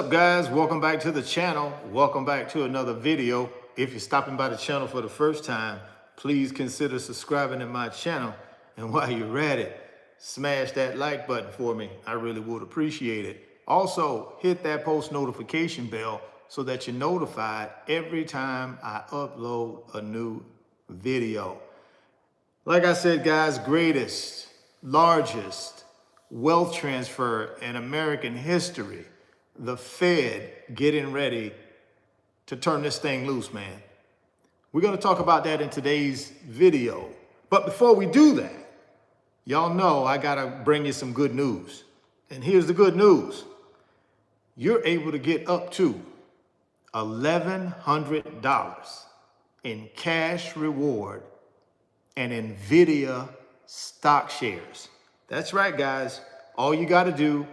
up, guys? Welcome back to the channel. Welcome back to another video. If you're stopping by the channel for the first time, please consider subscribing to my channel. And while you're at it, smash that like button for me. I really would appreciate it. Also, hit that post notification bell so that you're notified every time I upload a new video. Like I said, guys, greatest, largest wealth transfer in American history. The Fed getting ready to turn this thing loose, man. We're going to talk about that in today's video. But before we do that, y'all know I got to bring you some good news. And here's the good news. You're able to get up to $1,100 in cash reward and NVIDIA stock shares. That's right, guys. All you got to do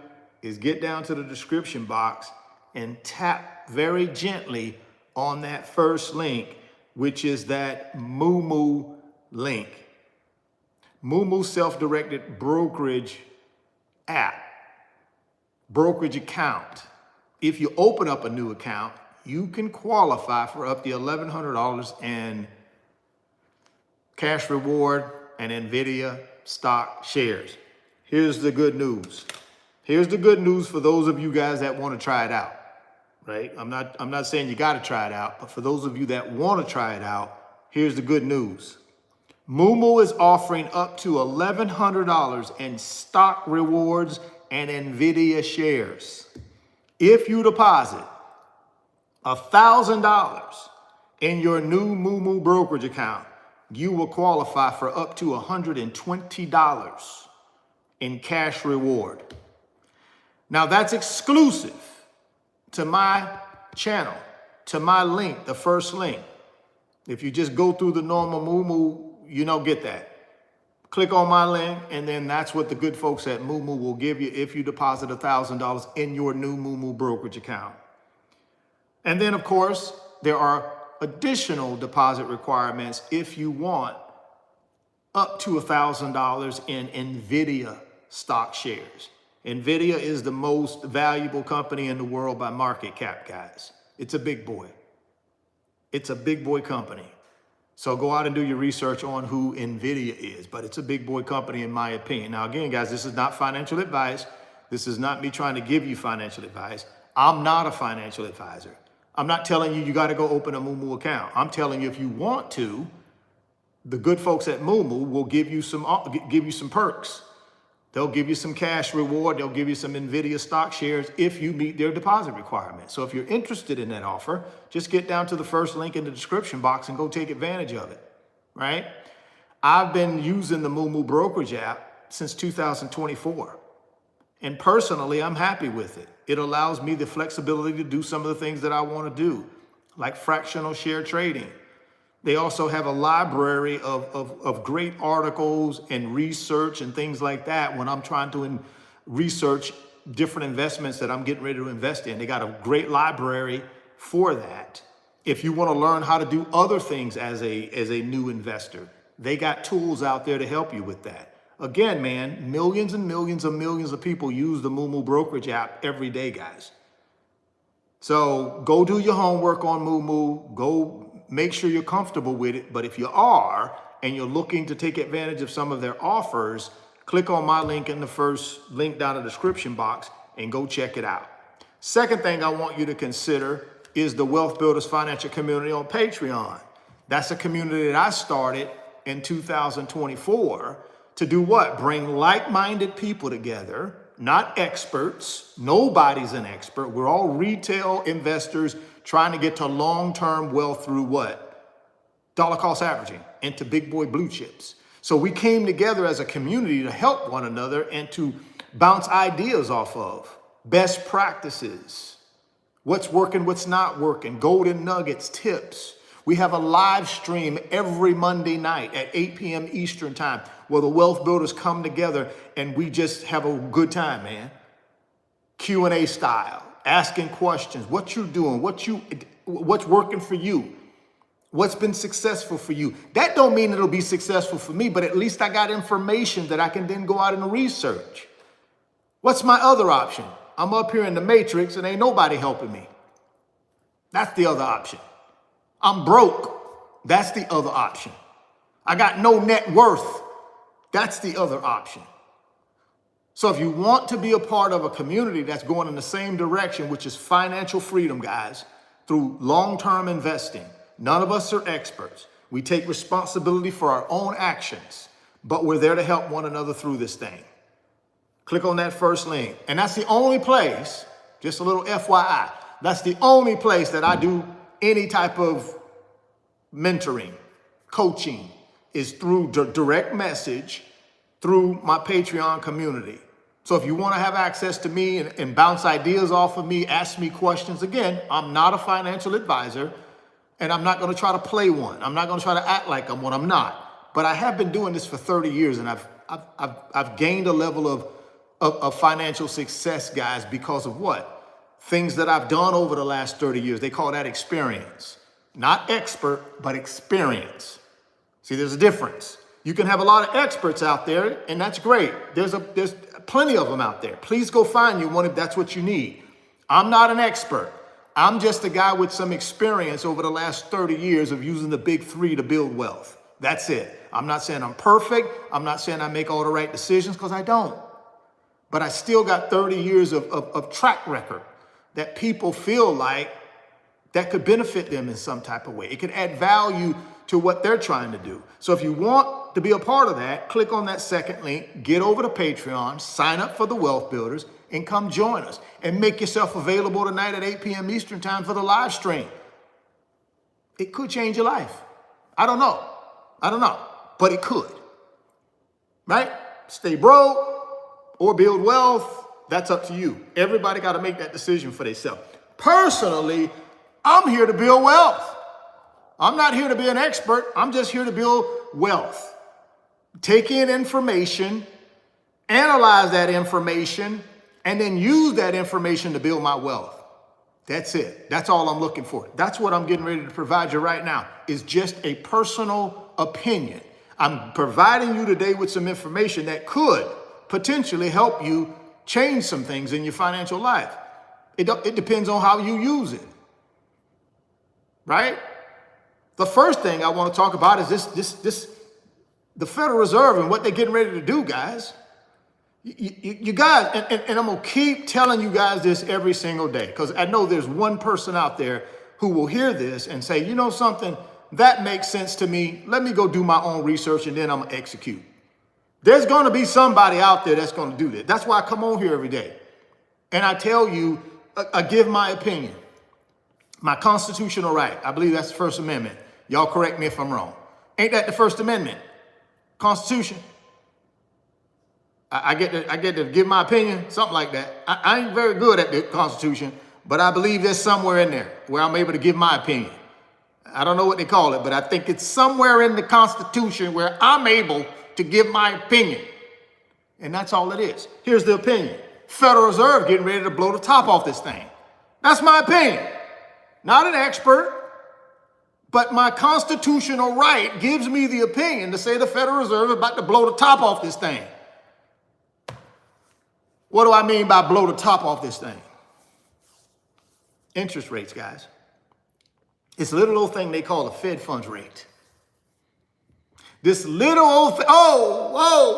is get down to the description box and tap very gently on that first link, which is that Moomoo link. Moomoo self-directed brokerage app, brokerage account. If you open up a new account, you can qualify for up to $1,100 in cash reward and NVIDIA stock shares. Here's the good news. Here's the good news for those of you guys that want to try it out, right? I'm not saying you got to try it out, but for those of you that want to try it out, here's the good news. Moomoo is offering up to $1,100 in stock rewards and NVIDIA shares. If you deposit $1,000 in your new Moomoo brokerage account, you will qualify for up to $120 in cash reward. Now that's exclusive to my channel, to my link, the first link. If you just go through the normal Moomoo, you don't get that. Click on my link, and then that's what the good folks at Moomoo will give you if you deposit $1,000 in your new Moomoo brokerage account. And then, of course, there are additional deposit requirements if you want up to $1,000 in NVIDIA stock shares. NVIDIA is the most valuable company in the world by market cap, guys. It's a big boy. It's a big boy company. So go out and do your research on who NVIDIA is, but it's a big boy company in my opinion. Now, again, guys, this is not financial advice. This is not me trying to give you financial advice. I'm not a financial advisor. I'm not telling you got to go open a Moomoo account. I'm telling you if you want to, the good folks at Moomoo will give you some perks. They'll give you some cash reward. They'll give you some NVIDIA stock shares if you meet their deposit requirements. So if you're interested in that offer, just get down to the first link in the description box and go take advantage of it, right? I've been using the Moomoo brokerage app since 2024. And personally, I'm happy with it. It allows me the flexibility to do some of the things that I want to do, like fractional share trading. They also have a library of great articles and research and things like that when I'm trying to research different investments that I'm getting ready to invest in. They got a great library for that. If you want to learn how to do other things as a new investor, they got tools out there to help you with that. Again, man, millions and millions of people use the Moomoo brokerage app every day, guys. So go do your homework on Moomoo. Go make sure you're comfortable with it. But if you are, and you're looking to take advantage of some of their offers, click on my link in the first link down in the description box and go check it out. Second thing I want you to consider is the Wealth Builders Financial Community on Patreon. That's a community that I started in 2024 to do what? Bring like-minded people together, not experts. Nobody's an expert. We're all retail investors trying to get to long-term wealth through what? Dollar cost averaging into big boy blue chips. So we came together as a community to help one another and to bounce ideas off of best practices, what's working, what's not working, golden nuggets, tips. We have a live stream every Monday night at 8 p.m. Eastern time where the wealth builders come together and we just have a good time, man. Q&A style. Asking questions, what you're doing, what's working for you, what's been successful for you. That don't mean it'll be successful for me, but at least I got information that I can then go out and research. What's my other option? I'm up here in the matrix and ain't nobody helping me. That's the other option. I'm broke. That's the other option. I got no net worth. That's the other option. So if you want to be a part of a community that's going in the same direction, which is financial freedom, guys, through long-term investing, none of us are experts. We take responsibility for our own actions, but we're there to help one another through this thing. Click on that first link. And that's the only place, just a little FYI, that's the only place that I do any type of mentoring, coaching, is through direct message through my Patreon community. So if you want to have access to me and bounce ideas off of me, ask me questions. Again, I'm not a financial advisor, and I'm not going to try to play one. I'm not going to try to act like I'm one. I'm not. But I have been doing this for 30 years, and I've gained a level of financial success, guys, because of what? Things that I've done over the last 30 years. They call that experience. Not expert, but experience. See, there's a difference. You can have a lot of experts out there, and that's great. There's plenty of them out there. Please go find you one if that's what you need. I'm not an expert. I'm just a guy with some experience over the last 30 years of using the big three to build wealth. That's it. I'm not saying I'm perfect. I'm not saying I make all the right decisions, because I don't. But I still got 30 years of track record that people feel like that could benefit them in some type of way. It could add value to what they're trying to do. So if you want to be a part of that, click on that second link, get over to Patreon, sign up for the Wealth Builders, and come join us. And make yourself available tonight at 8 p.m. Eastern time for the live stream. It could change your life. I don't know, but it could, right? Stay broke or build wealth, that's up to you. Everybody got to make that decision for themselves. Personally, I'm here to build wealth. I'm not here to be an expert. I'm just here to build wealth. Take in information, analyze that information, and then use that information to build my wealth. That's it. That's all I'm looking for. That's what I'm getting ready to provide you right now, is just a personal opinion. I'm providing you today with some information that could potentially help you change some things in your financial life. It depends on how you use it, right? The first thing I want to talk about is the Federal Reserve and what they're getting ready to do, guys. You guys, and I'm going to keep telling you guys this every single day, because I know there's one person out there who will hear this and say, you know something, that makes sense to me. Let me go do my own research and then I'm going to execute. There's going to be somebody out there that's going to do this. That's why I come on here every day. And I tell you, I give my opinion, my constitutional right. I believe that's the First Amendment. Y'all correct me if I'm wrong. Ain't that the First Amendment? Constitution? I get to give my opinion, something like that. I ain't very good at the Constitution, but I believe there's somewhere in there where I'm able to give my opinion. I don't know what they call it, but I think it's somewhere in the Constitution where I'm able to give my opinion. And that's all it is. Here's the opinion. Federal Reserve getting ready to blow the top off this thing. That's my opinion. Not an expert, but my constitutional right gives me the opinion to say the Federal Reserve is about to blow the top off this thing. What do I mean by blow the top off this thing? Interest rates, guys. It's a little old thing they call the Fed funds rate. This little old thing,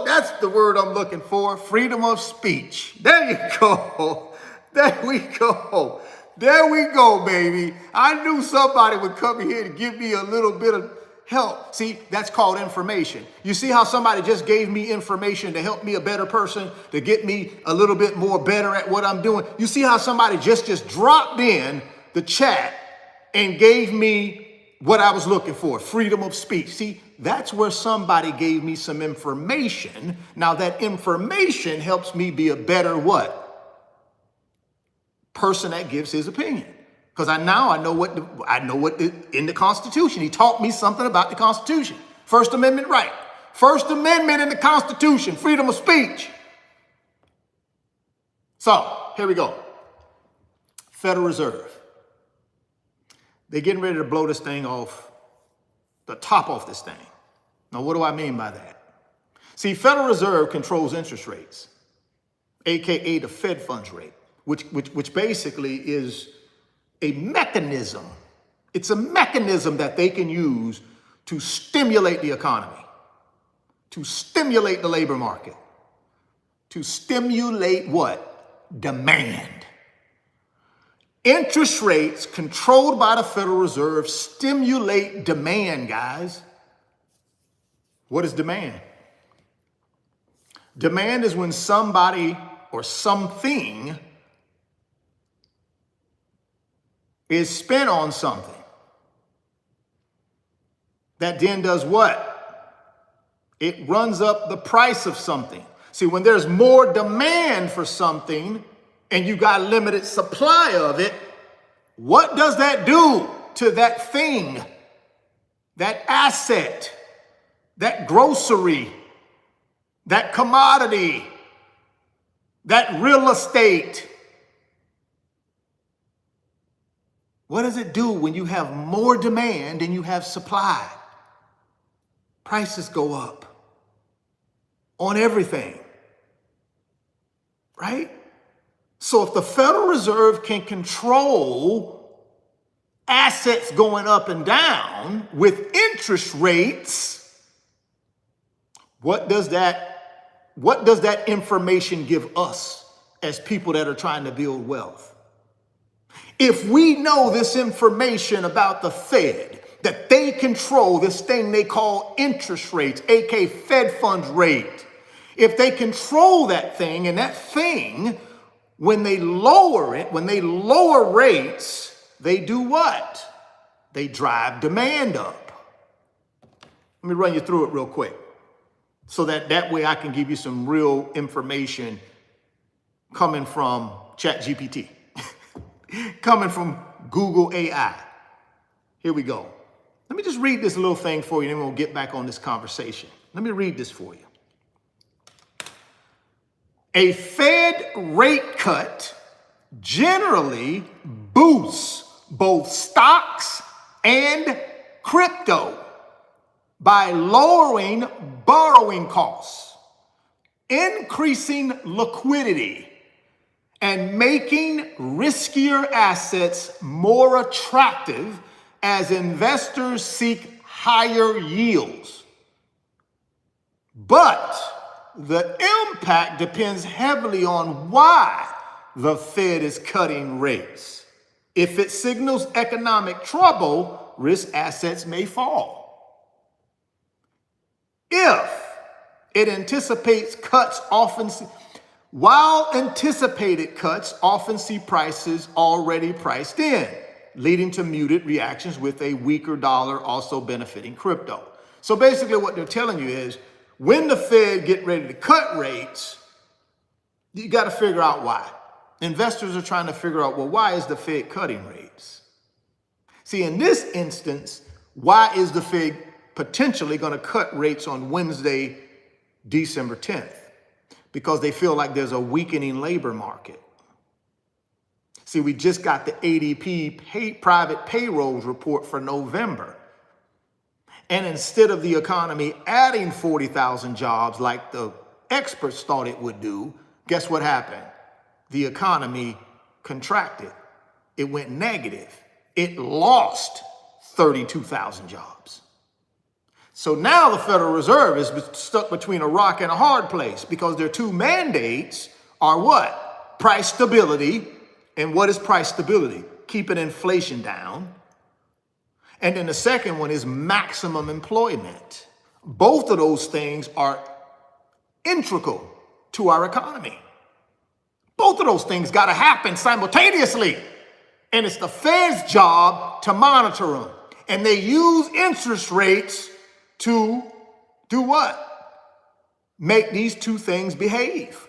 that's the word I'm looking for, freedom of speech. There you go. There we go. There we go, baby. I knew somebody would come here to give me a little bit of help. See, that's called information. You see how somebody just gave me information to help me a better person, to get me a little bit more better at what I'm doing? You see how somebody just dropped in the chat and gave me what I was looking for, freedom of speech. See, that's where somebody gave me some information. Now that information helps me be a better what? Person that gives his opinion. Because I know what in the Constitution. He taught me something about the Constitution. First Amendment right. First Amendment in the Constitution, freedom of speech. So here we go. Federal Reserve. They're getting ready to blow this thing off, the top off this thing. Now, what do I mean by that? See, Federal Reserve controls interest rates, AKA the Fed funds rate. which basically is a mechanism. It's a mechanism that they can use to stimulate the economy, to stimulate the labor market, to stimulate what? Demand. Interest rates controlled by the Federal Reserve stimulate demand, guys. What is demand? Demand is when somebody or something is spent on something that then does what? It runs up the price of something. See, when there's more demand for something and you got limited supply of it, what does that do to that thing, that asset, that grocery, that commodity, that real estate? What does it do when you have more demand than you have supply? Prices go up on everything, right? So if the Federal Reserve can control assets going up and down with interest rates, what does that information give us as people that are trying to build wealth? If we know this information about the Fed, that they control this thing they call interest rates, aka Fed funds rate, if they control that thing, and that thing, when they lower it, when they lower rates, they do what? They drive demand up. Let me run you through it real quick so that way I can give you some real information coming from ChatGPT, coming from Google AI. Here we go. Let me just read this little thing for you, and then we'll get back on this conversation. Let me read this for you. A Fed rate cut generally boosts both stocks and crypto by lowering borrowing costs, increasing liquidity, and making riskier assets more attractive as investors seek higher yields. But the impact depends heavily on why the Fed is cutting rates. If it signals economic trouble, risk assets may fall. If it anticipates cuts, while anticipated cuts often see prices already priced in, leading to muted reactions with a weaker dollar also benefiting crypto. So basically what they're telling you is, when the Fed get ready to cut rates, you got to figure out why. Investors are trying to figure out, well, why is the Fed cutting rates? See, in this instance, why is the Fed potentially going to cut rates on Wednesday, December 10th? Because they feel like there's a weakening labor market. See, we just got the ADP private payrolls report for November. And instead of the economy adding 40,000 jobs like the experts thought it would do, guess what happened? The economy contracted. It went negative. It lost 32,000 jobs. So now the Federal Reserve is stuck between a rock and a hard place because their two mandates are what? Price stability. And what is price stability? Keeping inflation down. And then the second one is maximum employment. Both of those things are integral to our economy. Both of those things got to happen simultaneously. And it's the Fed's job to monitor them. And they use interest rates to do what? Make these two things behave.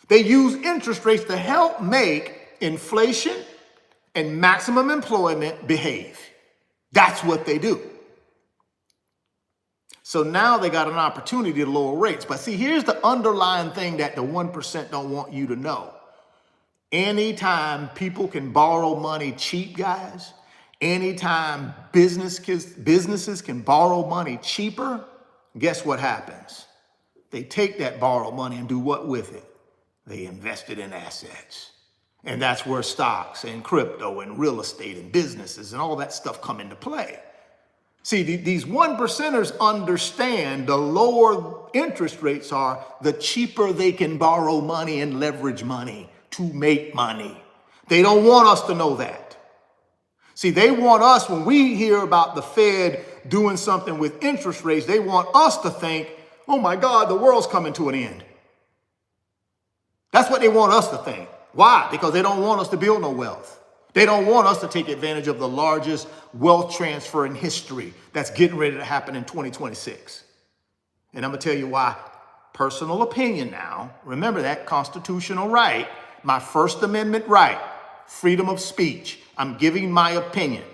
They use interest rates to help make inflation and maximum employment behave. That's what they do. So now they got an opportunity to lower rates. But see, here's the underlying thing that the 1% don't want you to know. Anytime people can borrow money cheap, guys, anytime businesses can borrow money cheaper, guess what happens? They take that borrowed money and do what with it? They invest it in assets. And that's where stocks and crypto and real estate and businesses and all that stuff come into play. See, these 1%ers understand the lower interest rates are, the cheaper they can borrow money and leverage money to make money. They don't want us to know that. See, they want us, when we hear about the Fed doing something with interest rates, they want us to think, oh my God, the world's coming to an end. That's what they want us to think. Why? Because they don't want us to build no wealth. They don't want us to take advantage of the largest wealth transfer in history that's getting ready to happen in 2026. And I'm going to tell you why. Personal opinion now. Remember that constitutional right, my First Amendment right, freedom of speech. I'm giving my opinion.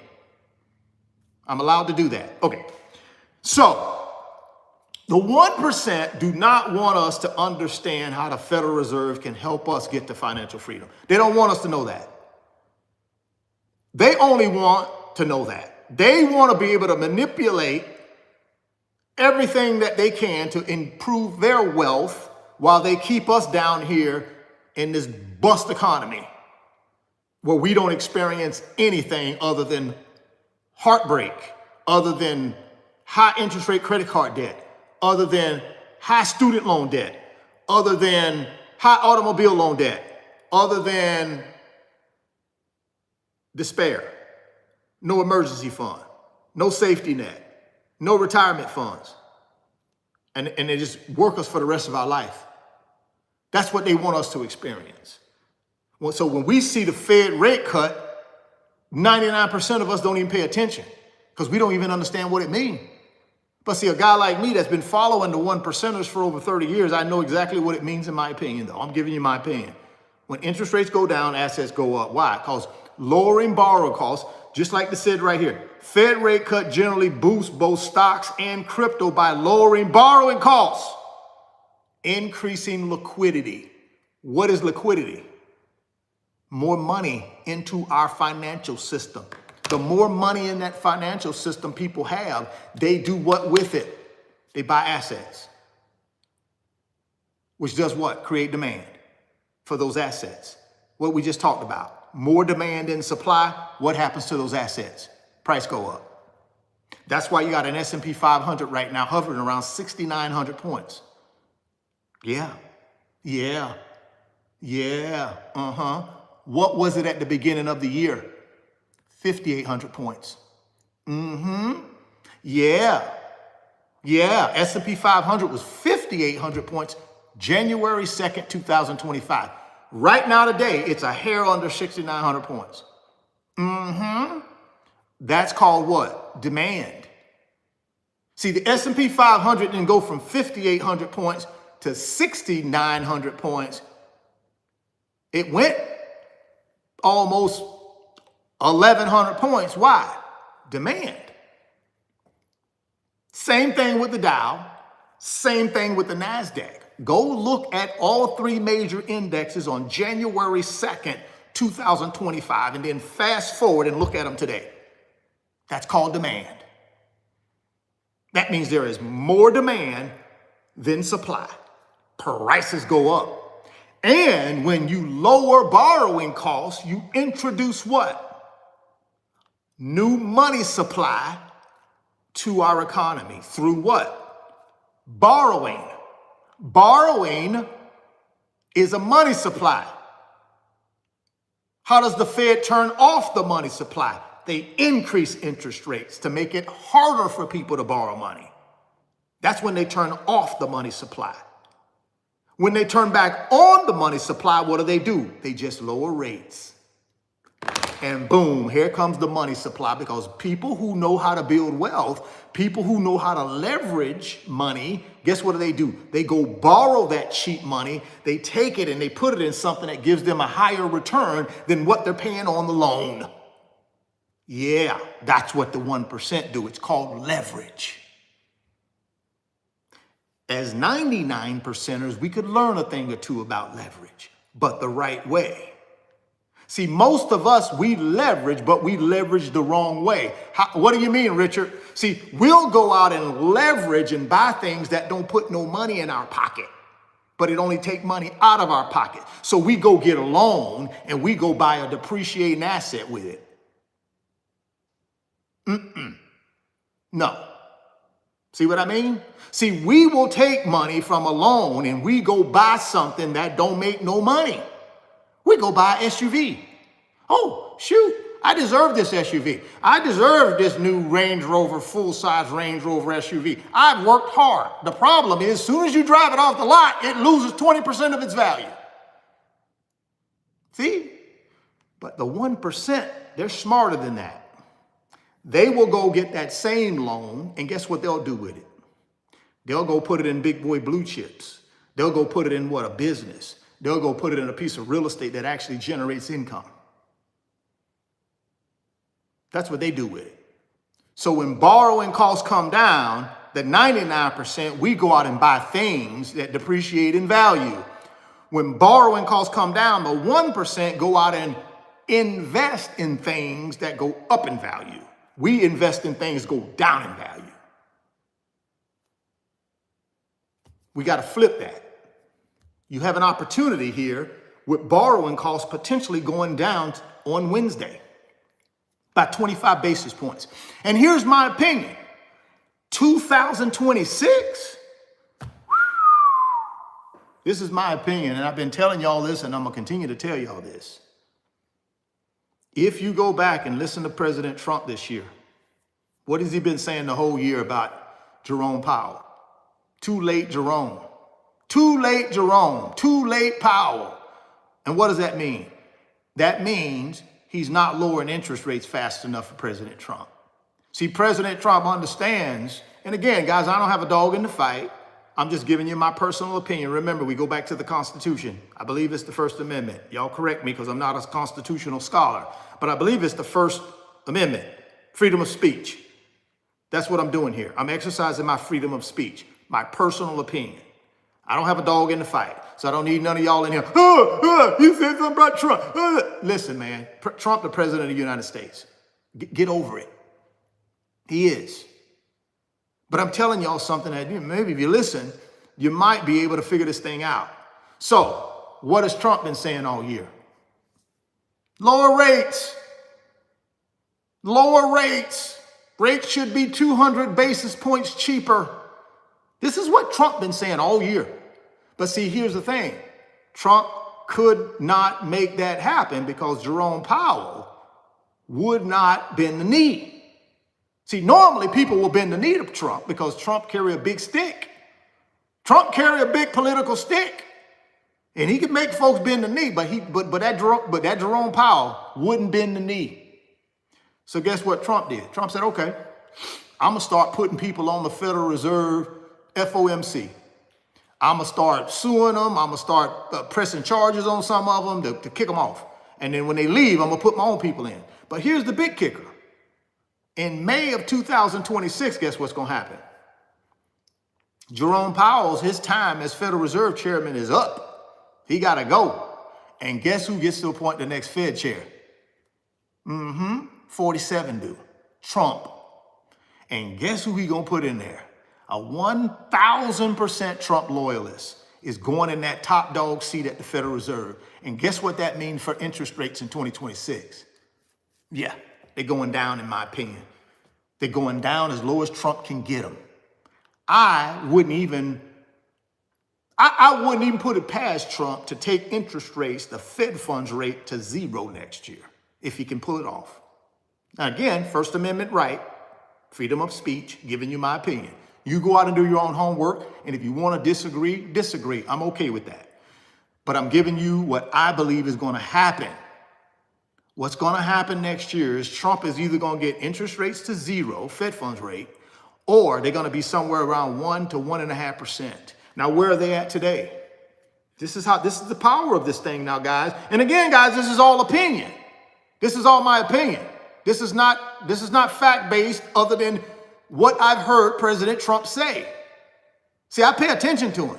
I'm allowed to do that. Okay. So the 1% do not want us to understand how the Federal Reserve can help us get to financial freedom. They don't want us to know that. They only want to know that. They want to be able to manipulate everything that they can to improve their wealth while they keep us down here in this bust economy where we don't experience anything other than heartbreak, other than high interest rate credit card debt, other than high student loan debt, other than high automobile loan debt, other than despair, no emergency fund, no safety net, no retirement funds. And they just work us for the rest of our life. That's what they want us to experience. So when we see the Fed rate cut, 99% of us don't even pay attention because we don't even understand what it means. But see, a guy like me that's been following the 1%ers for over 30 years, I know exactly what it means in my opinion, though. I'm giving you my opinion. When interest rates go down, assets go up. Why? Because lowering borrow costs, just like they said right here, Fed rate cut generally boosts both stocks and crypto by lowering borrowing costs, increasing liquidity. What is liquidity? More money into our financial system. The more money in that financial system people have, they do what with it? They buy assets, which does what? Create demand for those assets. What we just talked about. More demand than supply. What happens to those assets? Price go up. That's why you got an S&P 500 right now hovering around 6,900 points. Yeah. What was it at the beginning of the year? 5,800 points. Yeah. S&P 500 was 5,800 points January 2nd, 2025. Right now today, it's a hair under 6,900 points. That's called what? Demand. See, the S&P 500 didn't go from 5,800 points to 6,900 points. It went almost 1,100 points. Why? Demand. Same thing with the Dow. Same thing with the NASDAQ. Go look at all three major indexes on January 2nd, 2025, and then fast forward and look at them today. That's called demand. That means there is more demand than supply. Prices go up. And when you lower borrowing costs, you introduce what? New money supply to our economy through what? Borrowing. Borrowing is a money supply. How does the Fed turn off the money supply? They increase interest rates to make it harder for people to borrow money. That's when they turn off the money supply. When they turn back on the money supply, what do? They just lower rates. And boom, here comes the money supply, because people who know how to build wealth, people who know how to leverage money, guess what do? They go borrow that cheap money, they take it and they put it in something that gives them a higher return than what they're paying on the loan. Yeah, that's what the 1% do. It's called leverage. As 99%ers, we could learn a thing or two about leverage, but the right way. See, most of us, we leverage, but we leverage the wrong way. What do you mean, Richard? See, we'll go out and leverage and buy things that don't put no money in our pocket. but it only take money out of our pocket. So we go get a loan and we go buy a depreciating asset with it. No. See what I mean? See, we will take money from a loan and we go buy something that don't make no money. We go buy an SUV. Oh, shoot, I deserve this SUV. I deserve this new Range Rover, full-size Range Rover SUV. I've worked hard. The problem is, as soon as you drive it off the lot, it loses 20% of its value. See? But the 1%, they're smarter than that. They will go get that same loan, and guess what they'll do with it? They'll go put it in big boy blue chips. They'll go put it in what? A business. They'll go put it in a piece of real estate that actually generates income. That's what they do with it. So when borrowing costs come down, the 99%, we go out and buy things that depreciate in value. When borrowing costs come down, the 1% go out and invest in things that go up in value. We invest in things that go down in value. We got to flip that. You have an opportunity here with borrowing costs potentially going down on Wednesday by 25 basis points. And here's my opinion. 2026, this is my opinion, and I've been telling y'all this, and I'm going to continue to tell y'all this. If you go back and listen to President Trump this year, what has he been saying the whole year about Jerome Powell? Too late, Jerome. Too late, Jerome. Too late, Powell. And what does that mean? That means he's not lowering interest rates fast enough for President Trump. See, President Trump understands, and again, guys, I don't have a dog in the fight. I'm just giving you my personal opinion. Remember, we go back to the Constitution. I believe it's the First Amendment. Y'all correct me because I'm not a constitutional scholar, but I believe it's the First Amendment, freedom of speech. That's what I'm doing here. I'm exercising my freedom of speech, my personal opinion. I don't have a dog in the fight, so I don't need none of y'all in here. You said something about Trump. Listen, man, Trump, the president of the United States. Get over it. He is. But I'm telling y'all something that maybe if you listen, you might be able to figure this thing out. So what has Trump been saying all year? Lower rates. Lower rates. Rates should be 200 basis points cheaper. This is what Trump been saying all year. But see, here's the thing. Trump could not make that happen because Jerome Powell would not bend the knee. See, normally people will bend the knee to Trump because Trump carry a big stick. Trump carry a big political stick. And he can make folks bend the knee, but that Jerome Powell wouldn't bend the knee. So guess what Trump did? Trump said, okay, I'm going to start putting people on the Federal Reserve FOMC. I'm going to start suing them. I'm going to start pressing charges on some of them to kick them off. And then when they leave, I'm going to put my own people in. But here's the big kicker. In May of 2026, guess what's going to happen? Jerome Powell's, his time as Federal Reserve Chairman is up. He got to go. And guess who gets to appoint the next Fed chair? 47 do. Trump. And guess who he going to put in there? A 1,000% Trump loyalist is going in that top dog seat at the Federal Reserve. And guess what that means for interest rates in 2026? Yeah, they're going down, in my opinion. They're going down as low as Trump can get them. I wouldn't even put it past Trump to take interest rates, the Fed funds rate, to 0 next year, if he can pull it off. Now, again, First Amendment right, freedom of speech, giving you my opinion. You go out and do your own homework, and if you want to disagree, disagree. I'm okay with that. But I'm giving you what I believe is going to happen. What's going to happen next year is Trump is either going to get interest rates to 0, Fed funds rate, or they're going to be somewhere around 1 to 1.5%. Now, where are they at today? This is the power of this thing now, guys. And again, guys, this is all opinion. This is all my opinion. This is not fact-based other than what I've heard President Trump say. See, I pay attention to him.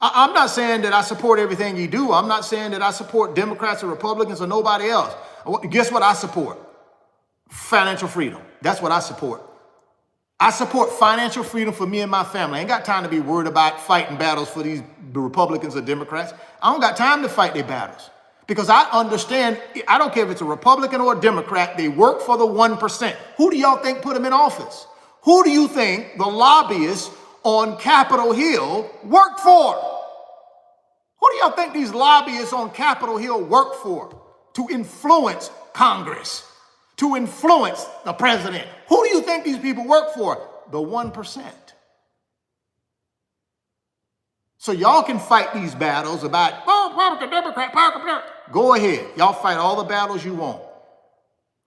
I'm not saying that I support everything he do. I'm not saying that I support Democrats or Republicans or nobody else. Guess what I support? Financial freedom. That's what I support. I support financial freedom for me and my family. I ain't got time to be worried about fighting battles for these Republicans or Democrats. I don't got time to fight their battles because I understand, I don't care if it's a Republican or a Democrat, they work for the 1%. Who do y'all think put them in office? Who do you think the lobbyists on Capitol Hill work for? Who do y'all think these lobbyists on Capitol Hill work for? To influence Congress, to influence the president. Who do you think these people work for? The 1%. So y'all can fight these battles about, oh, Republican, Democrat, Republican. Go ahead. Y'all fight all the battles you want.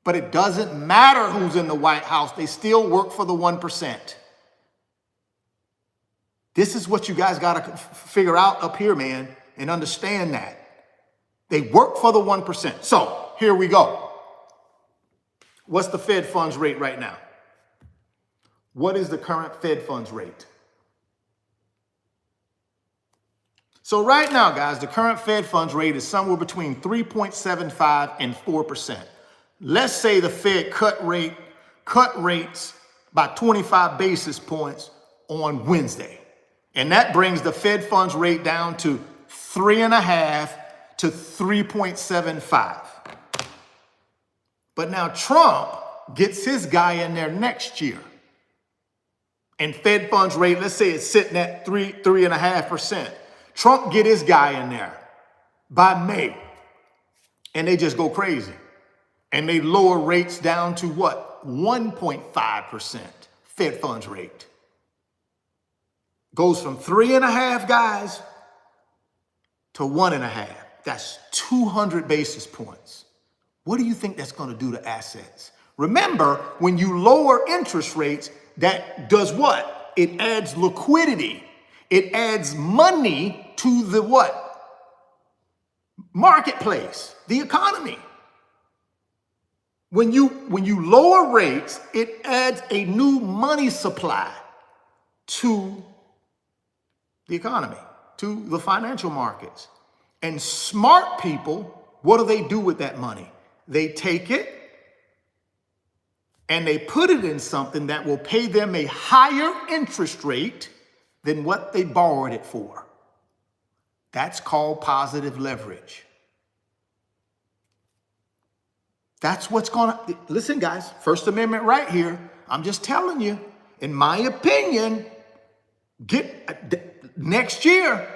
But it doesn't matter who's in the White House. They still work for the 1%. This is what you guys got to figure out up here, man, and understand that. They work for the 1%. So here we go. What's the Fed funds rate right now? What is the current Fed funds rate? So right now, guys, the current Fed funds rate is somewhere between 3.75 and 4%. Let's say the Fed cut rates by 25 basis points on Wednesday. And that brings the Fed funds rate down to 3.5 to 3.75. But now Trump gets his guy in there next year. And Fed funds rate, let's say it's sitting at 3.5%. Trump get his guy in there by May. And they just go crazy. And they lower rates down to what? 1.5% Fed funds rate. Goes from 3.5 guys to 1.5. That's 200 basis points. What do you think that's going to do to assets? Remember, when you lower interest rates, that does what? It adds liquidity. It adds money to the what? Marketplace, the economy. When you lower rates, it adds a new money supply to the economy, to the financial markets. And smart people, what do with that money? They take it and they put it in something that will pay them a higher interest rate than what they borrowed it for. That's called positive leverage. That's what's going to, listen guys, First Amendment right here. I'm just telling you, in my opinion, next year,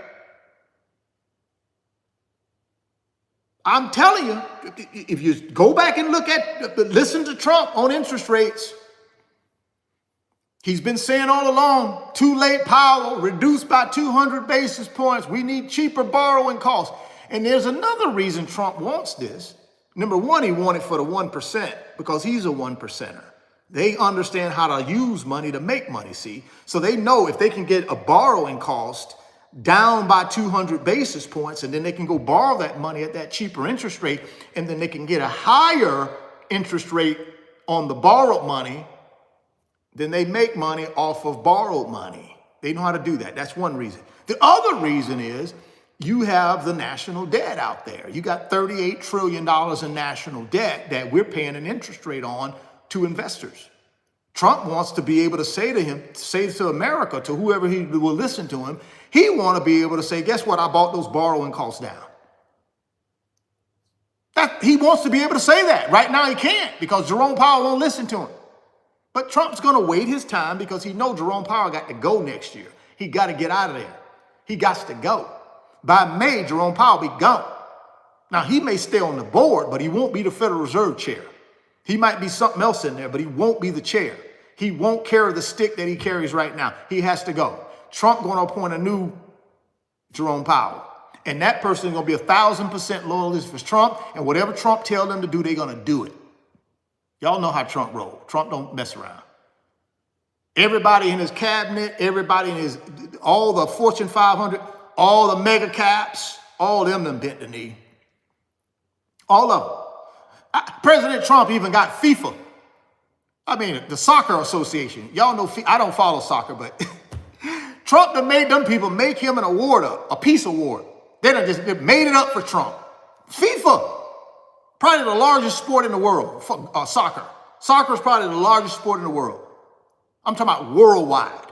I'm telling you, if you go back and listen to Trump on interest rates, he's been saying all along, too late Powell, reduced by 200 basis points. We need cheaper borrowing costs. And there's another reason Trump wants this. Number one, he wanted for the 1% because he's a 1%er. They understand how to use money to make money, see? So they know if they can get a borrowing cost down by 200 basis points, and then they can go borrow that money at that cheaper interest rate, and then they can get a higher interest rate on the borrowed money, then they make money off of borrowed money. They know how to do that. That's one reason. The other reason is you have the national debt out there. You got $38 trillion in national debt that we're paying an interest rate on to investors. Trump wants to be able to say to America, to whoever he will listen to him, he want to be able to say, guess what? I bought those borrowing costs down. He wants to be able to say that. Right now he can't because Jerome Powell won't listen to him. But Trump's going to wait his time because he knows Jerome Powell got to go next year. He got to get out of there. He got to go. By May, Jerome Powell will be gone. Now, he may stay on the board, but he won't be the Federal Reserve chair. He might be something else in there, but he won't be the chair. He won't carry the stick that he carries right now. He has to go. Trump going to appoint a new Jerome Powell. And that person is going to be 1,000% loyalist for Trump. And whatever Trump tells them to do, they're going to do it. Y'all know how Trump rolls. Trump don't mess around. Everybody in his cabinet, everybody in all the Fortune 500, all the mega caps, all of them bent the knee. All of them. President Trump even got FIFA. I mean, the soccer association. Y'all know, I don't follow soccer, but Trump done made them people make him an award, a peace award. They made it up for Trump. FIFA, probably the largest sport in the world, soccer. Soccer is probably the largest sport in the world. I'm talking about worldwide.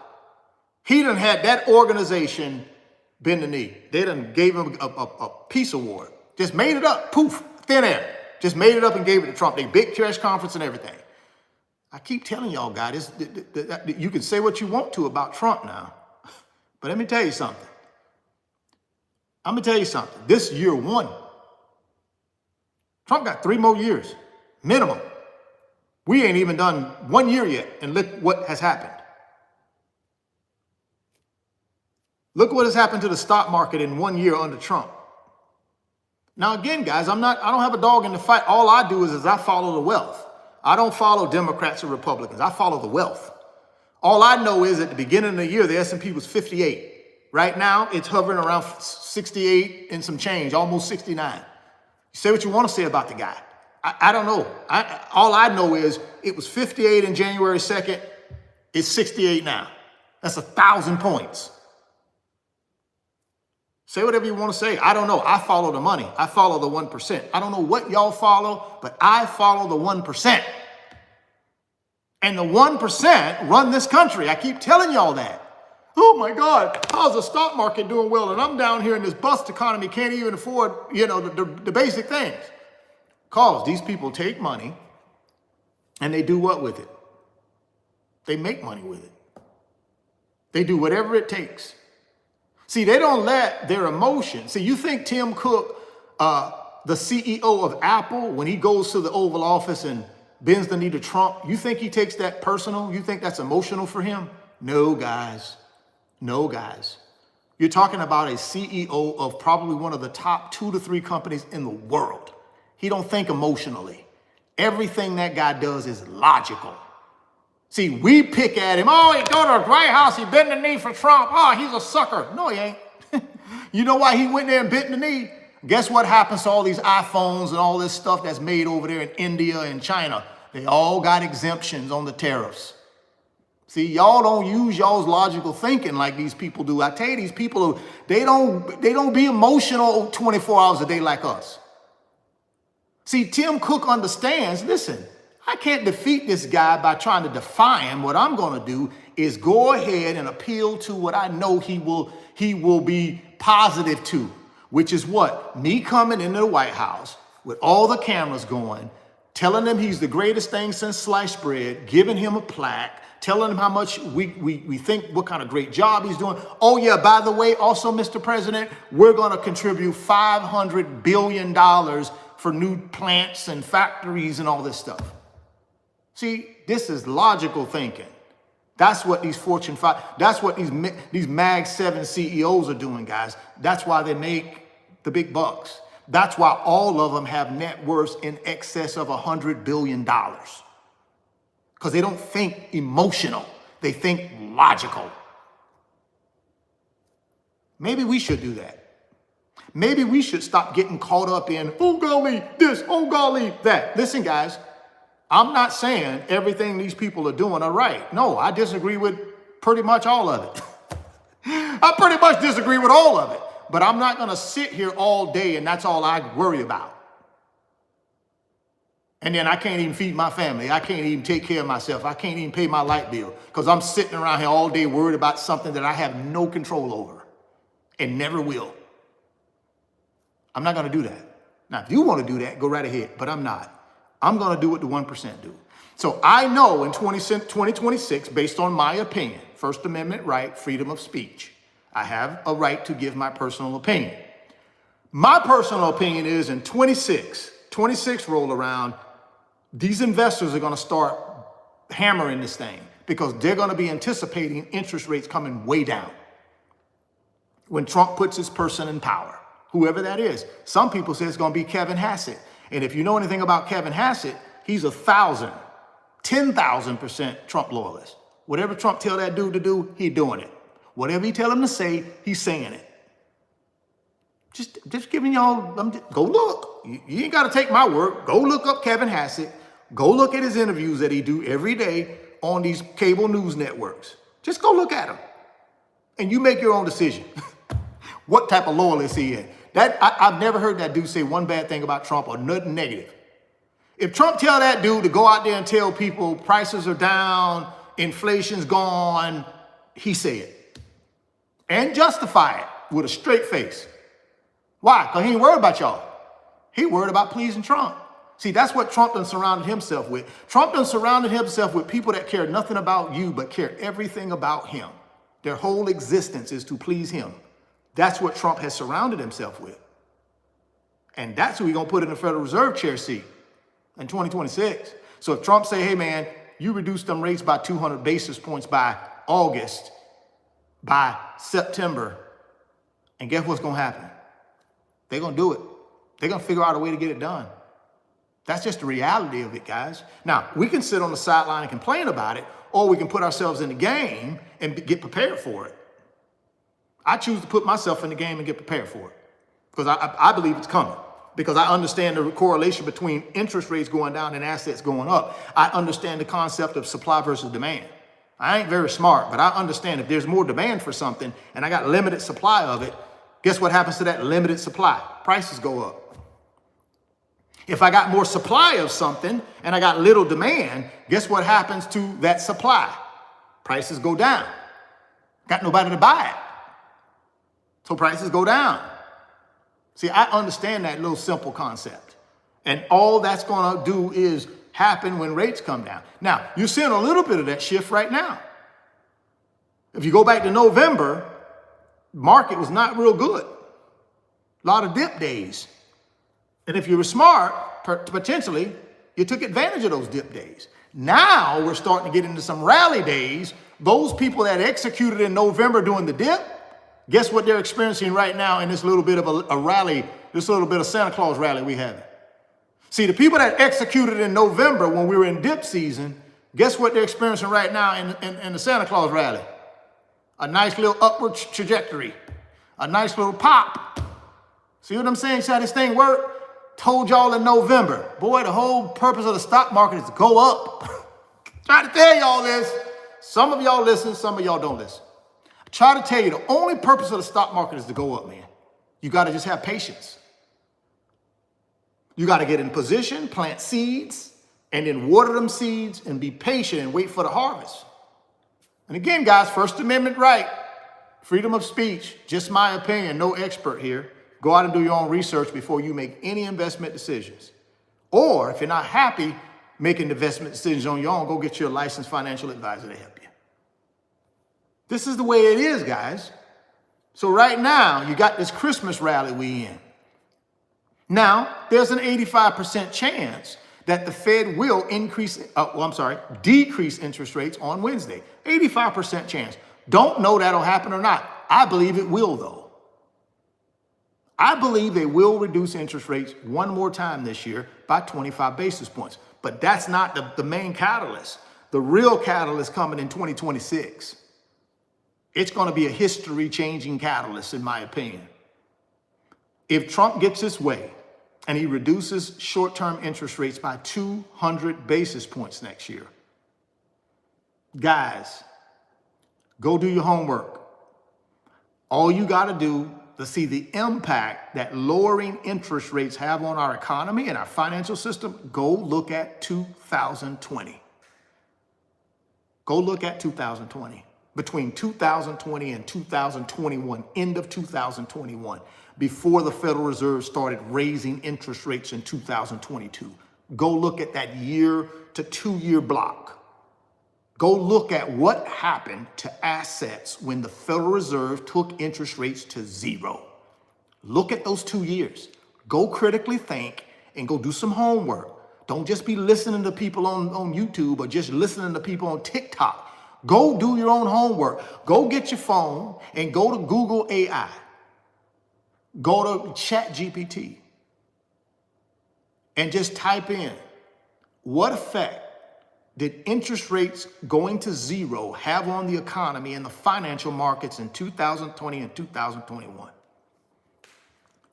He done had that organization bend the knee. They done gave him a peace award. Just made it up, poof, thin air. Just made it up and gave it to Trump. They big press conference and everything. I keep telling y'all guys, you can say what you want to about Trump now, but let me tell you something. I'm gonna tell you something. This year one, Trump got 3 more years, minimum. We ain't even done 1 year yet, and look what has happened. Look what has happened to the stock market in 1 year under Trump. Now again, guys, I don't have a dog in the fight. All I do is I follow the wealth. I don't follow Democrats or Republicans. I follow the wealth. All I know is at the beginning of the year, the S&P was 58. Right now, it's hovering around 68 and some change, almost 69. You say what you want to say about the guy. I don't know. All I know is it was 58 in January 2nd. It's 68 now. That's 1,000 points. Say whatever you want to say. I don't know. I follow the money. I follow the 1%. I don't know what y'all follow, but I follow the 1%. And the 1% run this country. I keep telling y'all that. Oh my God, how's the stock market doing well? And I'm down here in this bust economy, can't even afford, the basic things. Because these people take money and they do what with it? They make money with it. They do whatever it takes. See, they don't let their emotions. See, you think Tim Cook, the CEO of Apple, when he goes to the Oval Office and bends the knee to Trump, you think he takes that personal? You think that's emotional for him? No, guys. No, guys. You're talking about a CEO of probably one of the top 2 to 3 companies in the world. He don't think emotionally. Everything that guy does is logical. See, we pick at him. Oh, he go to the White House. He bent the knee for Trump. Oh, he's a sucker. No, he ain't. You know why he went there and bent the knee? Guess what happens to all these iPhones and all this stuff that's made over there in India and China? They all got exemptions on the tariffs. See, y'all don't use y'all's logical thinking like these people do. I tell you, these people, they don't be emotional 24 hours a day like us. See, Tim Cook understands, listen, I can't defeat this guy by trying to defy him. What I'm going to do is go ahead and appeal to what I know he will be positive to, which is what? Me coming into the White House with all the cameras going, telling him he's the greatest thing since sliced bread, giving him a plaque, telling him how much we think, what kind of great job he's doing. Oh yeah, by the way, also, Mr. President, we're going to contribute $500 billion for new plants and factories and all this stuff. See, this is logical thinking. That's what these Fortune 5, that's what these Mag 7 CEOs are doing, guys. That's why they make the big bucks. That's why all of them have net worths in excess of $100 billion. Because they don't think emotional. They think logical. Maybe we should do that. Maybe we should stop getting caught up in, oh golly, this, oh golly, that. Listen, guys, I'm not saying everything these people are doing are right. No, I disagree with pretty much all of it. I pretty much disagree with all of it. But I'm not going to sit here all day and that's all I worry about. And then I can't even feed my family. I can't even take care of myself. I can't even pay my light bill because I'm sitting around here all day worried about something that I have no control over and never will. I'm not going to do that. Now, if you want to do that, go right ahead, but I'm not. I'm going to do what the 1% do. So I know in 2026, based on my opinion, First Amendment right, freedom of speech, I have a right to give my personal opinion. My personal opinion is in 26 roll around, these investors are going to start hammering this thing because they're going to be anticipating interest rates coming way down when Trump puts his person in power, whoever that is. Some people say it's going to be Kevin Hassett. And if you know anything about Kevin Hassett, he's 10,000% Trump loyalist. Whatever Trump tell that dude to do, he doing it. Whatever he tell him to say, he's saying it. Just giving y'all, go look. You ain't got to take my word. Go look up Kevin Hassett. Go look at his interviews that he do every day on these cable news networks. Just go look at him. And you make your own decision. What type of loyalist he is. I've never heard that dude say one bad thing about Trump or nothing negative. If Trump tell that dude to go out there and tell people prices are down, inflation's gone, he said. And justify it with a straight face. Why? Because he ain't worried about y'all. He worried about pleasing Trump. See, that's what Trump done surrounded himself with. Trump done surrounded himself with people that care nothing about you, but care everything about him. Their whole existence is to please him. That's what Trump has surrounded himself with. And that's who we're going to put in the Federal Reserve chair seat in 2026. So if Trump say, hey man, you reduce them rates by 200 basis points by August, by September, and guess what's going to happen? They're going to do it. They're going to figure out a way to get it done. That's just the reality of it, guys. Now, we can sit on the sideline and complain about it, or we can put ourselves in the game and get prepared for it. I choose to put myself in the game and get prepared for it because I believe it's coming. Because I understand the correlation between interest rates going down and assets going up. I understand the concept of supply versus demand. I ain't very smart, but I understand if there's more demand for something and I got limited supply of it, guess what happens to that limited supply? Prices go up. If I got more supply of something and I got little demand, guess what happens to that supply? Prices go down. Got nobody to buy it. So prices go down. See, I understand that little simple concept. And all that's going to do is happen when rates come down. Now, you're seeing a little bit of that shift right now. If you go back to November, market was not real good. A lot of dip days. And if you were smart, potentially, you took advantage of those dip days. Now we're starting to get into some rally days. Those people that executed in November during the dip, guess what they're experiencing right now in this little bit of a rally, this little bit of Santa Claus rally we have. See, the people that executed in November when we were in dip season, guess what they're experiencing right now in the Santa Claus rally? A nice little upward trajectory, a nice little pop. See what I'm saying? See how this thing work? Told y'all in November, boy, the whole purpose of the stock market is to go up. Trying to tell y'all this. Some of y'all listen, some of y'all don't listen. I try to tell you the only purpose of the stock market is to go up, man. You got to just have patience. You got to get in position, plant seeds, and then water them seeds and be patient and wait for the harvest. And again, guys, First Amendment right, freedom of speech, just my opinion, no expert here. Go out and do your own research before you make any investment decisions. Or if you're not happy making investment decisions on your own, go get your licensed financial advisor to help you. This is the way it is, guys. So right now, you got this Christmas rally we in. Now, there's an 85% chance that the Fed will decrease interest rates on Wednesday. 85% chance. Don't know that'll happen or not. I believe it will, though. I believe they will reduce interest rates one more time this year by 25 basis points. But that's not the main catalyst. The real catalyst coming in 2026. It's going to be a history-changing catalyst, in my opinion. If Trump gets his way and he reduces short-term interest rates by 200 basis points next year, guys, go do your homework. All you got to do to see the impact that lowering interest rates have on our economy and our financial system, go look at 2020. Go look at 2020. Between 2020 and 2021, end of 2021, before the Federal Reserve started raising interest rates in 2022. Go look at that year to 2 year block. Go look at what happened to assets when the Federal Reserve took interest rates to zero. Look at those 2 years. Go critically think and go do some homework. Don't just be listening to people on YouTube or just listening to people on TikTok. Go do your own homework. Go get your phone and go to Google AI. Go to ChatGPT and just type in, what effect did interest rates going to zero have on the economy and the financial markets in 2020 and 2021?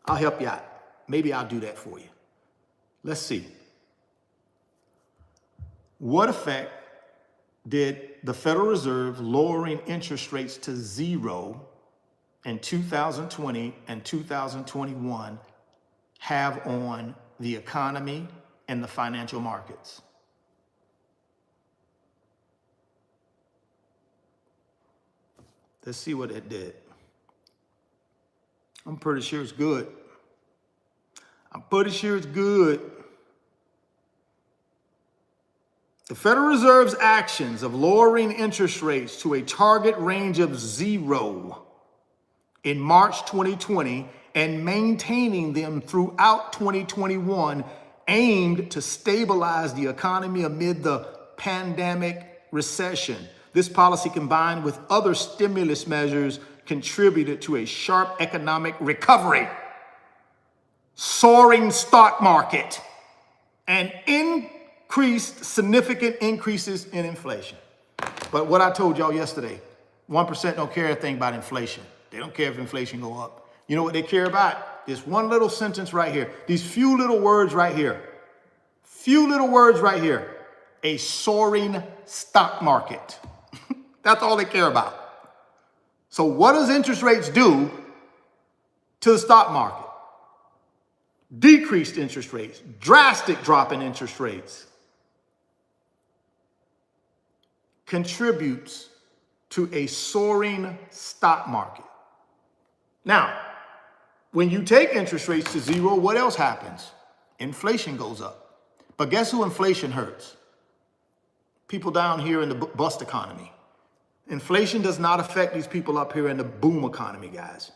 I'll help you out. Maybe I'll do that for you. Let's see. What effect did the Federal Reserve lowering interest rates to zero in 2020 and 2021 have on the economy and the financial markets? Let's see what it did. I'm pretty sure it's good. I'm pretty sure it's good. The Federal Reserve's actions of lowering interest rates to a target range of 0 in March 2020 and maintaining them throughout 2021 aimed to stabilize the economy amid the pandemic recession. This policy, combined with other stimulus measures, contributed to a sharp economic recovery, soaring stock market, and significant increases in inflation. But what I told y'all yesterday, 1% don't care a thing about inflation. They don't care if inflation go up. You know what they care about? This one little sentence right here. These few little words right here. Few little words right here. A soaring stock market. That's all they care about. So what does interest rates do to the stock market? Decreased interest rates, drastic drop in interest rates contributes to a soaring stock market. Now, when you take interest rates to 0, what else happens? Inflation goes up. But guess who inflation hurts? People down here in the bust economy. Inflation does not affect these people up here in the boom economy, guys.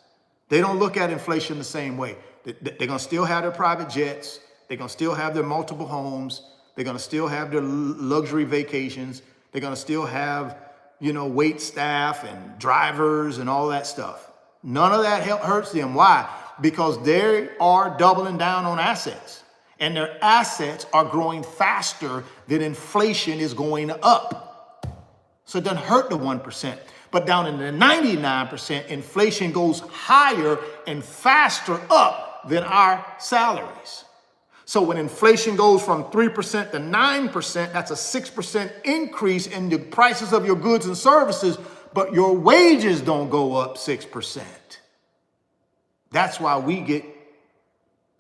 They don't look at inflation the same way. They're going to still have their private jets. They're going to still have their multiple homes. They're going to still have their luxury vacations. They're going to still have, wait staff and drivers and all that stuff. None of that hurts them. Why? Because they are doubling down on assets. And their assets are growing faster than inflation is going up. So it doesn't hurt the 1%. But down in the 99%, inflation goes higher and faster up than our salaries. So when inflation goes from 3% to 9%, that's a 6% increase in the prices of your goods and services, but your wages don't go up 6%. That's why we get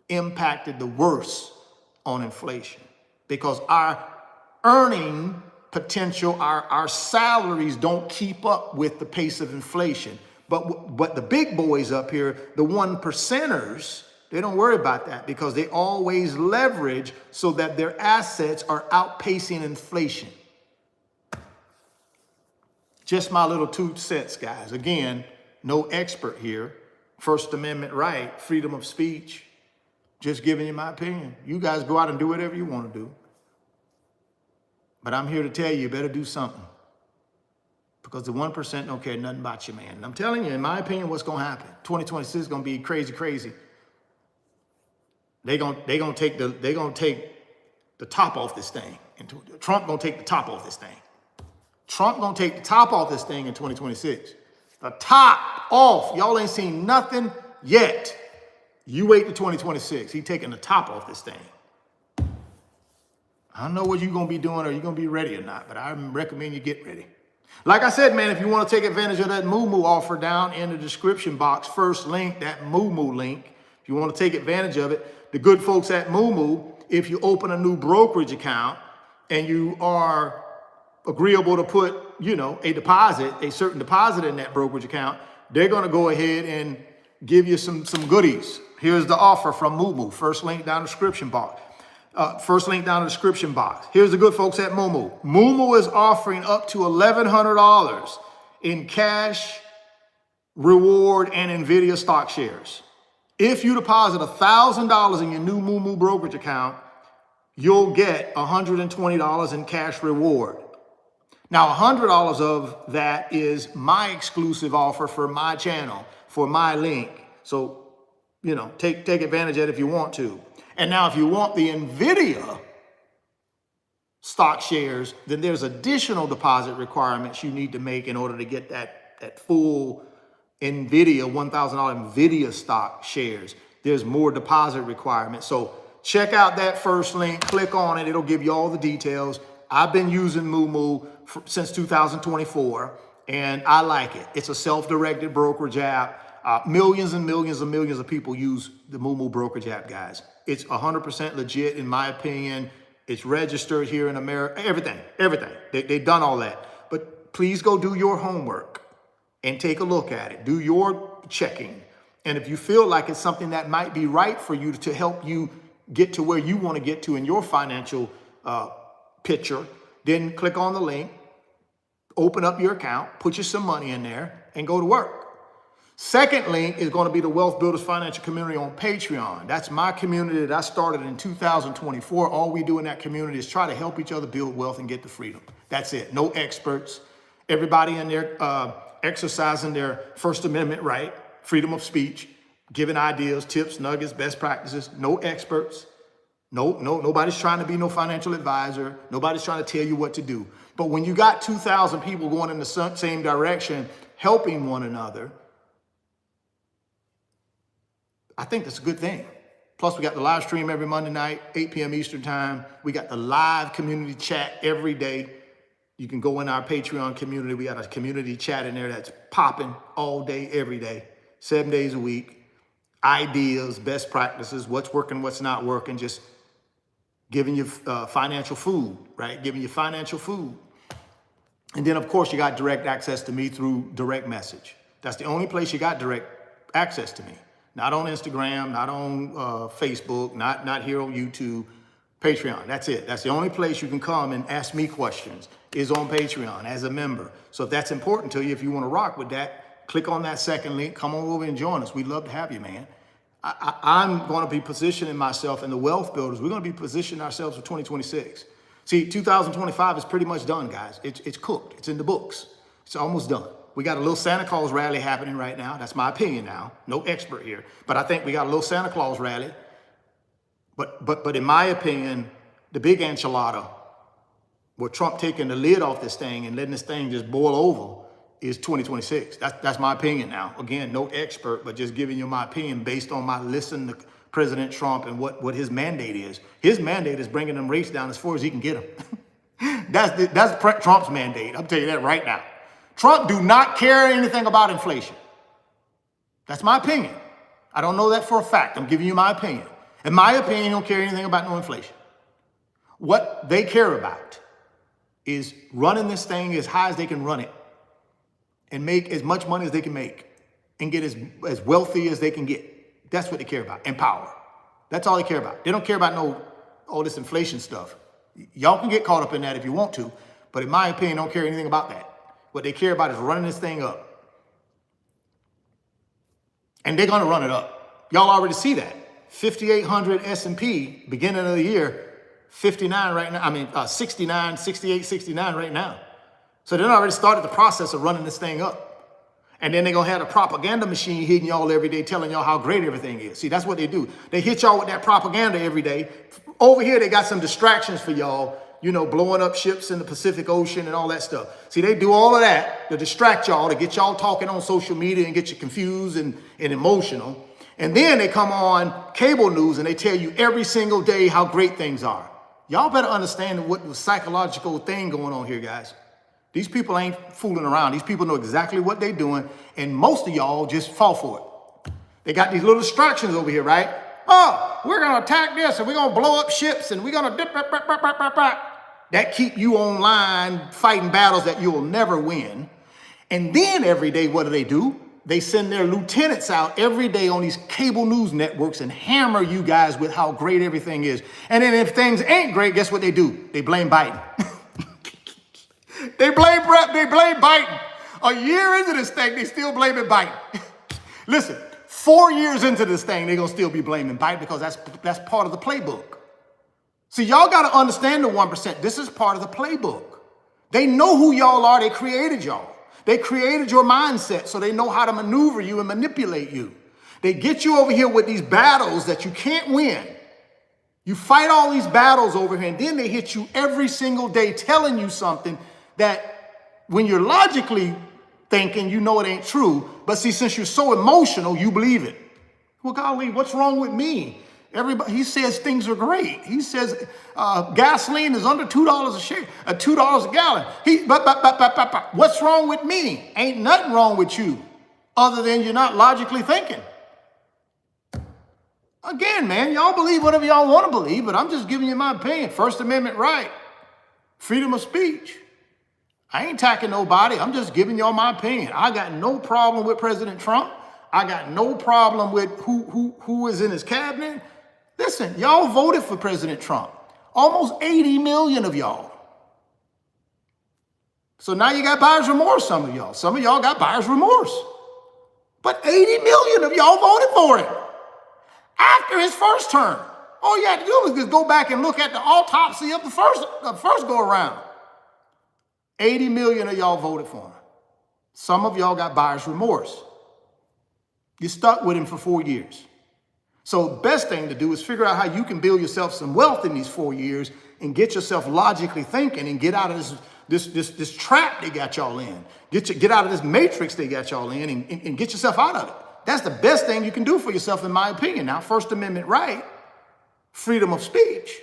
impacted the worst on inflation, because our earning potential, our salaries don't keep up with the pace of inflation. But the big boys up here, the 1%ers, they don't worry about that because they always leverage so that their assets are outpacing inflation. Just my little 2 cents, guys. Again, no expert here. First Amendment right, freedom of speech. Just giving you my opinion. You guys go out and do whatever you want to do. But I'm here to tell you, you better do something. Because the 1% don't care nothing about you, man. And I'm telling you, in my opinion, what's going to happen. 2026 is going to be crazy, crazy. They're gonna take the top off this thing. Trump gonna take the top off this thing. Trump gonna take the top off this thing in 2026. The top off. Y'all ain't seen nothing yet. You wait to 2026. He taking the top off this thing. I don't know what you're going to be doing or you're going to be ready or not, but I recommend you get ready. Like I said, man, if you want to take advantage of that Moo offer down in the description box, first link, that Moo link, if you want to take advantage of it, the good folks at Moo, if you open a new brokerage account and you are agreeable to put, a certain deposit in that brokerage account, they're going to go ahead and give you some goodies. Here's the offer from Moo. First link down the description box. Here's the good folks at Moo. Moo is offering up to $1,100 in cash, reward, and NVIDIA stock shares. If you deposit $1,000 in your new Moo brokerage account, you'll get $120 in cash reward. Now, $100 of that is my exclusive offer for my channel, for my link. So, take advantage of it if you want to. And now if you want the NVIDIA stock shares, then there's additional deposit requirements you need to make in order to get that full NVIDIA, $1,000 NVIDIA stock shares. There's more deposit requirements. So check out that first link, click on it. It'll give you all the details. I've been using Moo since 2024, and I like it. It's a self-directed brokerage app. Millions and millions and millions of people use the Moo brokerage app, guys. It's 100% legit, in my opinion. It's registered here in America. Everything. They've done all that. But please go do your homework. and take a look at it. Do your checking. And if you feel like it's something that might be right for you to help you get to where you want to get to in your financial picture, then click on the link, open up your account, put you some money in there, and go to work. Second link is going to be the Wealth Builders Financial Community on Patreon. That's my community that I started in 2024. All we do in that community is try to help each other build wealth and get to freedom. That's it. No experts. Everybody in there exercising their First Amendment right, freedom of speech, giving ideas, tips, nuggets, best practices. No experts. Nobody's trying to be no financial advisor. Nobody's trying to tell you what to do. But when you got 2,000 people going in the same direction, helping one another, I think that's a good thing. Plus, we got the live stream every Monday night, 8 p.m. Eastern time. We got the live community chat every day. You can go in our Patreon community. We got a community chat in there that's popping all day, every day, 7 days a week. Ideas, best practices, what's working, what's not working, just giving you financial food, right? Giving you financial food. And then, of course, you got direct access to me through direct message. That's the only place you got direct access to me. Not on Instagram, not on Facebook, not here on YouTube, Patreon. That's it. That's the only place you can come and ask me questions is on Patreon as a member. So if that's important to you, if you want to rock with that, click on that second link. Come on over and join us. We'd love to have you, man. I'm going to be positioning myself in the Wealth Builders. We're going to be positioning ourselves for 2026. See, 2025 is pretty much done, guys. It's cooked. It's in the books. It's almost done. We got a little Santa Claus rally happening right now. That's my opinion now. No expert here. But I think we got a little Santa Claus rally. But in my opinion, the big enchilada, where Trump taking the lid off this thing and letting this thing just boil over, is 2026. That's my opinion now. Again, no expert, but just giving you my opinion based on my listen to President Trump and what his mandate is. His mandate is bringing them rates down as far as he can get them. That's Trump's mandate. I'll tell you that right now. Trump do not care anything about inflation. That's my opinion. I don't know that for a fact. I'm giving you my opinion. In my opinion, he don't care anything about no inflation. What they care about is running this thing as high as they can run it and make as much money as they can make and get as wealthy as they can get. That's what they care about, and power. That's all they care about. They don't care about all this inflation stuff. Y'all can get caught up in that if you want to, but in my opinion, don't care anything about that. What they care about is running this thing up. And they're going to run it up. Y'all already see that. 5,800 S&P, beginning of the year, 59 right now. I mean, 69, 68, 69 right now. So they already started the process of running this thing up. And then they're going to have a propaganda machine hitting y'all every day, telling y'all how great everything is. See, that's what they do. They hit y'all with that propaganda every day. Over here, they got some distractions for y'all, you know, blowing up ships in the Pacific Ocean and all that stuff. See, they do all of that to distract y'all, to get y'all talking on social media and get you confused and emotional. And then they come on cable news and they tell you every single day how great things are. Y'all better understand what the psychological thing going on here, guys. These people ain't fooling around. These people know exactly what they're doing, and most of y'all just fall for it. They got these little distractions over here, right? Oh, we're going to attack this, and we're going to blow up ships, and we're going to dip. That keep you online fighting battles that you'll never win. And then every day, what do? They send their lieutenants out every day on these cable news networks and hammer you guys with how great everything is. And then if things ain't great, guess what they do? They blame Biden. They blame Biden. A year into this thing, they still blaming Biden. Listen, 4 years into this thing, they're going to still be blaming Biden because that's part of the playbook. See, y'all got to understand the 1%. This is part of the playbook. They know who y'all are. They created y'all. They created your mindset, so they know how to maneuver you and manipulate you. They get you over here with these battles that you can't win. You fight all these battles over here, and then they hit you every single day telling you something that when you're logically thinking, you know it ain't true. But see, since you're so emotional, you believe it. Well, golly, what's wrong with me? He says things are great. He says gasoline is under $2 a share, $2 a gallon. What's wrong with me? Ain't nothing wrong with you other than you're not logically thinking. Again, man, y'all believe whatever y'all want to believe, but I'm just giving you my opinion. First Amendment right, freedom of speech. I ain't attacking nobody. I'm just giving y'all my opinion. I got no problem with President Trump. I got no problem with who is in his cabinet. Listen, y'all voted for President Trump. Almost 80 million of y'all. So now you got buyer's remorse, some of y'all. Some of y'all got buyer's remorse. But 80 million of y'all voted for him after his first term. All you had to do was just go back and look at the autopsy of the first go around. 80 million of y'all voted for him. Some of y'all got buyer's remorse. You stuck with him for 4 years. So the best thing to do is figure out how you can build yourself some wealth in these 4 years and get yourself logically thinking and get out of this trap they got y'all in. Get out of this matrix they got y'all in and get yourself out of it. That's the best thing you can do for yourself, in my opinion. Now, First Amendment right, freedom of speech.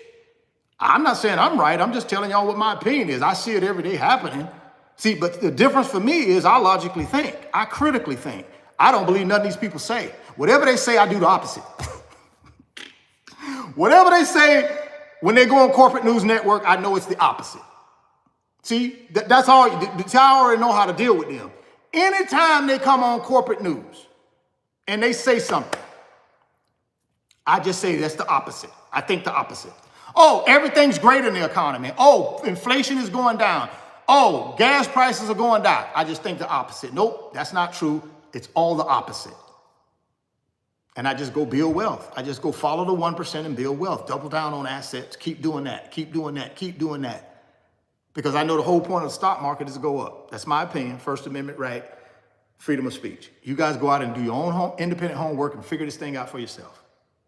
I'm not saying I'm right. I'm just telling y'all what my opinion is. I see it every day happening. See, but the difference for me is I logically think. I critically think. I don't believe nothing these people say. Whatever they say, I do the opposite. Whatever they say when they go on corporate news network, I know it's the opposite. See, that's all. I already know how to deal with them. Anytime they come on corporate news and they say something, I just say that's the opposite. I think the opposite. Oh, everything's great in the economy. Oh, inflation is going down. Oh, gas prices are going down. I just think the opposite. Nope, that's not true. It's all the opposite. And I just go build wealth. I just go follow the 1% and build wealth. Double down on assets. Keep doing that. Keep doing that. Keep doing that. Because I know the whole point of the stock market is to go up. That's my opinion. First Amendment right, freedom of speech. You guys go out and do your own independent homework and figure this thing out for yourself.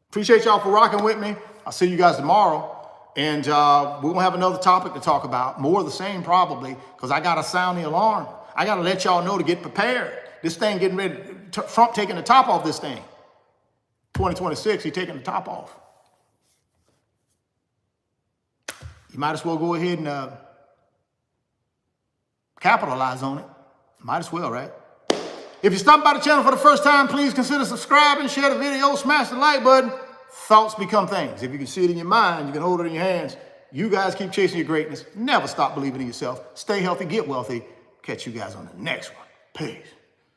Appreciate y'all for rocking with me. I'll see you guys tomorrow. And we're going to have another topic to talk about. More of the same probably, because I got to sound the alarm. I got to let y'all know to get prepared. This thing getting ready, Trump taking the top off this thing. 2026, he's taking the top off. You might as well go ahead and capitalize on it. Might as well, right? If you stopped by the channel for the first time, please consider subscribing, share the video, smash the like button. Thoughts become things. If you can see it in your mind, you can hold it in your hands. You guys keep chasing your greatness. Never stop believing in yourself. Stay healthy, get wealthy. Catch you guys on the next one. Peace.